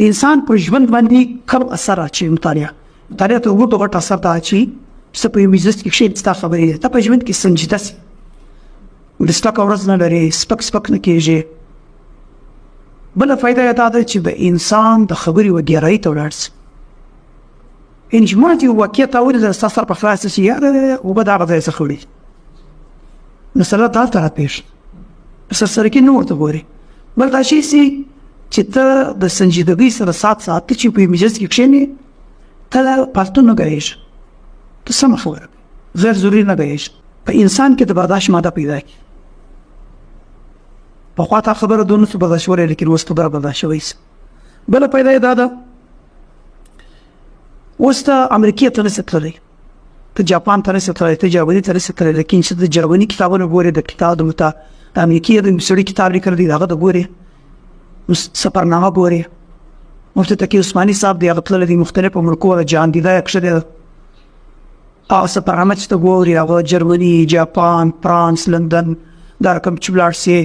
د انسان په ژوند باندې کم اثر اچوي. مطالعه ته وګورئ غټ اثر دا اچوي چې په یو مجلس کې کښېنې ستا خبرې ته په ژوند کې سنجیده سي، د سپکه ورځ نه لرې، سپک نه کېږي. بله فایده یې دا ده چې د انسان د خبرې و ګیرایي ته ولاړ سي. یعنې چې ما یو واقعه تا ولیدله ستا سر په خلاص شي یاره اوبه د هغه ځای څخه وړي، مسله دلته راپېښ په سرسرکي نه ورته ګورې. بل دا شی سي چې ته د سنجیدګۍ سره سات ته چې په یو مجلس کې کښېنې ته پالتو نه ګایېږي، ته سمه خبره غیر ضروري نه ګایېږي. په انسان کې د برداشت ماده پیدا کړي. پخوا تا خبره دونه څه برداشت ولی لیکن اوس ته برداشت شوی سي. بله پیدا یې دا ده اوس ته امریکې ته نسې تللی، ته جاپان ته نسې تللی، ته جرمني ته نسې تللی، لیکن چې د جرمني کتابونه ګورې، د کتاب د امریکې د سړي کتاب لیکلی دی د هغه د ګورې، سفرنامه ګورې. مفتي تقي عثماني صاحب دی هغه تللی دی مختلفو ملکو د جهان دیده یې کښلې ده. هغه سفرنامه چې ته ګورې هغه جرمني، جاپان، فرانس، لندن دا رقم چې ولاړ سې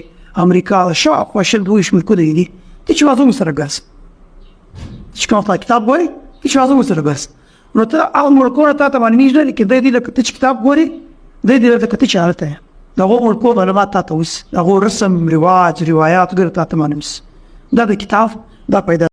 امریکا شاوخوا 22 ملکونه دي. ته چې واځه ورسره ګرځه، چې کوم تا کتاب ګورې ته چې واځه ورسره ګرځه، نو ته هغه ملکونه تا ته معلومېږي نه لیکن دی لکه ته چې کتاب ګورې دی لکه ته چې هلته یې د هغو ملکو معلومات تا ته اوسي، د هغو رسم رواج روایات وغیره تا ته معلوم سي. دا د کتاب دا پیدا